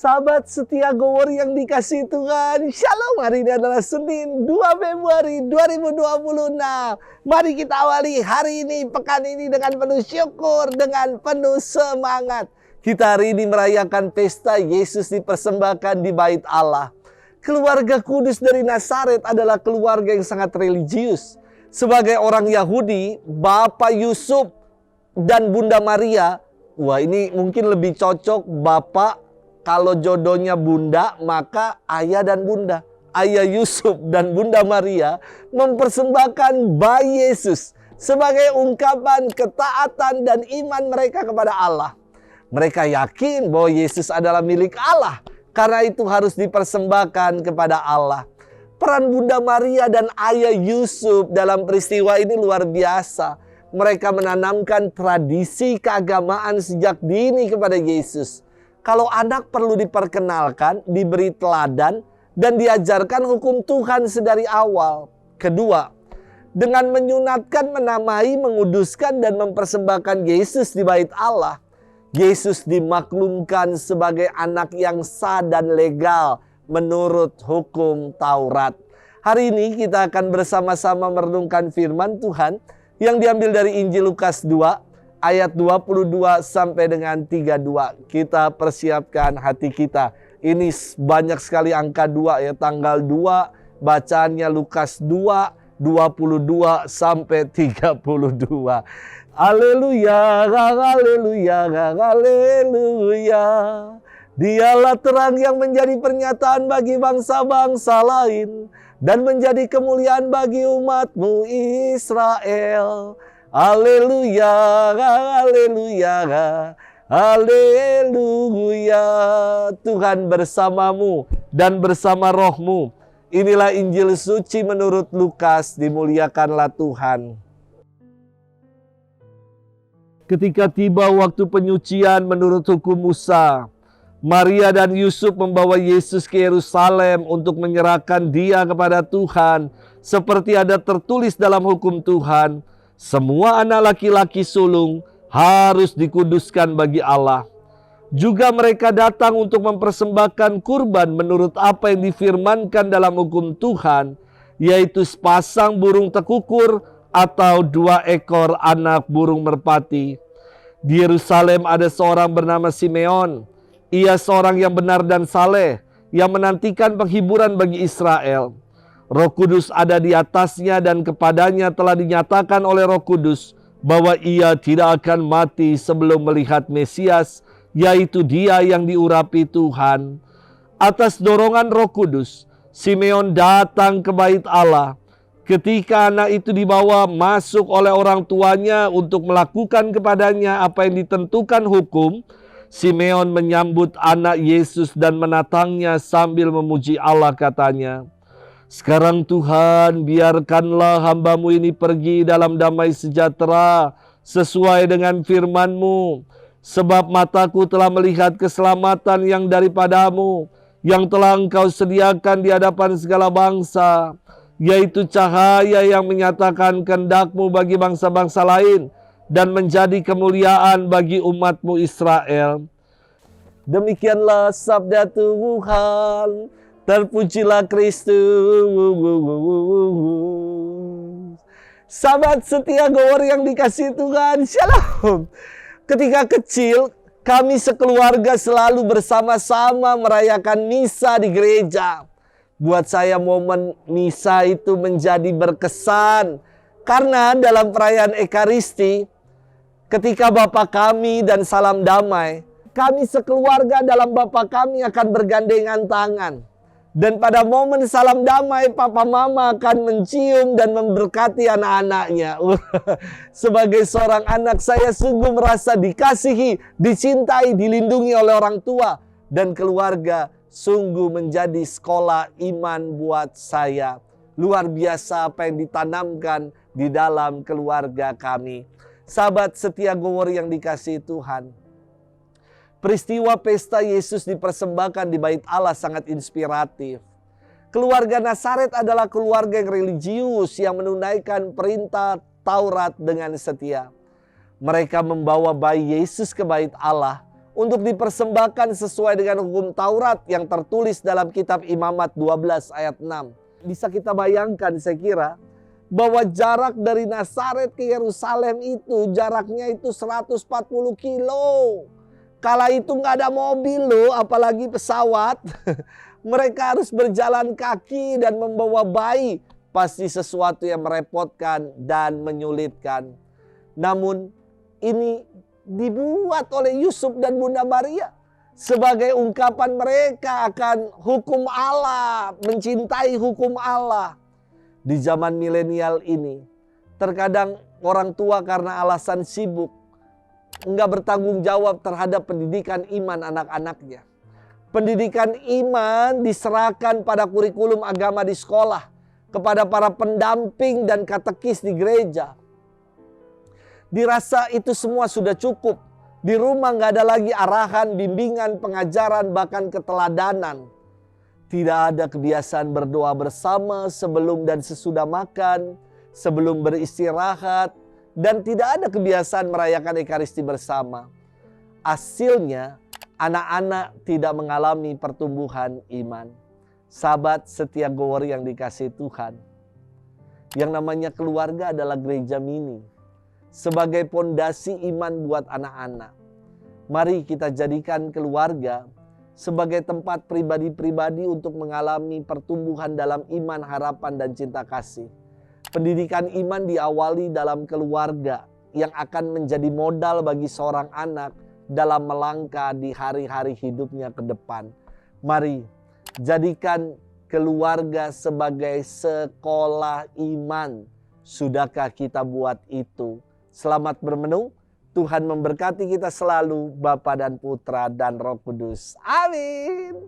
Sahabat setia Gowor yang dikasih Tuhan, Shalom. Hari ini adalah Senin 2 Februari 2026. Mari kita awali hari ini, pekan ini dengan penuh syukur, dengan penuh semangat. Kita hari ini merayakan pesta Yesus dipersembahkan di bait Allah. Keluarga kudus dari Nazaret adalah keluarga yang sangat religius. Sebagai orang Yahudi, Bapak Yusuf dan Bunda Maria, wah ini mungkin lebih cocok Bapak. Kalau jodohnya bunda, maka ayah dan bunda. Ayah Yusuf dan Bunda Maria mempersembahkan bayi Yesus sebagai ungkapan ketaatan dan iman mereka kepada Allah. Mereka yakin bahwa Yesus adalah milik Allah. Karena itu harus dipersembahkan kepada Allah. Peran Bunda Maria dan ayah Yusuf dalam peristiwa ini luar biasa. Mereka menanamkan tradisi keagamaan sejak dini kepada Yesus. Kalau anak perlu diperkenalkan, diberi teladan, dan diajarkan hukum Tuhan sedari awal. Kedua, dengan menyunatkan, menamai, menguduskan, dan mempersembahkan Yesus di bait Allah, Yesus dimaklumkan sebagai anak yang sah dan legal menurut hukum Taurat. Hari ini kita akan bersama-sama merenungkan firman Tuhan yang diambil dari Injil Lukas 2. Ayat 22 sampai dengan 32. Kita persiapkan hati kita. Ini banyak sekali angka 2 ya. Tanggal 2 bacaannya Lukas 2, 22 sampai 32. Haleluya, haleluya, haleluya. Dialah terang yang menjadi pernyataan bagi bangsa-bangsa lain dan menjadi kemuliaan bagi umat-Mu Israel. Haleluya, haleluya, haleluya. Tuhan bersamamu dan bersama rohmu. Inilah Injil suci menurut Lukas, dimuliakanlah Tuhan. Ketika tiba waktu penyucian menurut hukum Musa, Maria dan Yusuf membawa Yesus ke Yerusalem untuk menyerahkan Dia kepada Tuhan. Seperti ada tertulis dalam hukum Tuhan, semua anak laki-laki sulung harus dikuduskan bagi Allah. Juga mereka datang untuk mempersembahkan kurban menurut apa yang difirmankan dalam hukum Tuhan, yaitu sepasang burung tekukur atau 2 ekor anak burung merpati. Di Yerusalem ada seorang bernama Simeon. Ia seorang yang benar dan saleh, yang menantikan penghiburan bagi Israel. Roh Kudus ada di atasnya dan kepadanya telah dinyatakan oleh Roh Kudus bahwa ia tidak akan mati sebelum melihat Mesias, yaitu Dia yang diurapi Tuhan. Atas dorongan Roh Kudus, Simeon datang ke bait Allah. Ketika anak itu dibawa masuk oleh orang tuanya untuk melakukan kepadanya apa yang ditentukan hukum, Simeon menyambut anak Yesus dan menatangnya sambil memuji Allah, katanya, "Sekarang Tuhan, biarkanlah hamba-Mu ini pergi dalam damai sejahtera sesuai dengan firman-Mu. Sebab mataku telah melihat keselamatan yang daripada-Mu, yang telah Engkau sediakan di hadapan segala bangsa, yaitu cahaya yang menyatakan kehendak-Mu bagi bangsa-bangsa lain, dan menjadi kemuliaan bagi umat-Mu Israel." Demikianlah sabda Tuhan. Terpujilah Kristus. Sahabat setia Gowor yang dikasih Tuhan, Shalom. Ketika kecil, kami sekeluarga selalu bersama-sama merayakan misa di gereja. Buat saya momen misa itu menjadi berkesan. Karena dalam perayaan Ekaristi, ketika Bapa kami dan salam damai, kami sekeluarga dalam Bapa kami akan bergandengan tangan. Dan pada momen salam damai, Papa Mama akan mencium dan memberkati anak-anaknya. Sebagai seorang anak, saya sungguh merasa dikasihi, dicintai, dilindungi oleh orang tua. Dan keluarga sungguh menjadi sekolah iman buat saya. Luar biasa apa yang ditanamkan di dalam keluarga kami. Sahabat setia Gowor yang dikasihi Tuhan, peristiwa pesta Yesus dipersembahkan di bait Allah sangat inspiratif. Keluarga Nazaret adalah keluarga yang religius yang menunaikan perintah Taurat dengan setia. Mereka membawa bayi Yesus ke bait Allah untuk dipersembahkan sesuai dengan hukum Taurat yang tertulis dalam kitab Imamat 12 ayat 6. Bisa kita bayangkan saya kira bahwa jarak dari Nazaret ke Yerusalem itu jaraknya itu 140 kilo. Kala itu nggak ada mobil loh, apalagi pesawat. Mereka harus berjalan kaki dan membawa bayi. Pasti sesuatu yang merepotkan dan menyulitkan. Namun ini dibuat oleh Yusuf dan Bunda Maria sebagai ungkapan mereka akan hukum Allah, mencintai hukum Allah. Di zaman milenial ini, terkadang orang tua karena alasan sibuk enggak bertanggung jawab terhadap pendidikan iman anak-anaknya. Pendidikan iman diserahkan pada kurikulum agama di sekolah, kepada para pendamping dan katekis di gereja. Dirasa itu semua sudah cukup. Di rumah nggak ada lagi arahan, bimbingan, pengajaran, bahkan keteladanan. Tidak ada kebiasaan berdoa bersama sebelum dan sesudah makan, sebelum beristirahat, dan tidak ada kebiasaan merayakan Ekaristi bersama. Hasilnya, anak-anak tidak mengalami pertumbuhan iman. Sahabat setia Gowor yang dikasihi Tuhan, yang namanya keluarga adalah gereja mini. Sebagai pondasi iman buat anak-anak. Mari kita jadikan keluarga sebagai tempat pribadi-pribadi untuk mengalami pertumbuhan dalam iman, harapan, dan cinta kasih. Pendidikan iman diawali dalam keluarga yang akan menjadi modal bagi seorang anak dalam melangkah di hari-hari hidupnya ke depan. Mari jadikan keluarga sebagai sekolah iman. Sudahkah kita buat itu? Selamat bermenung. Tuhan memberkati kita selalu, Bapa dan Putra dan Roh Kudus. Amin.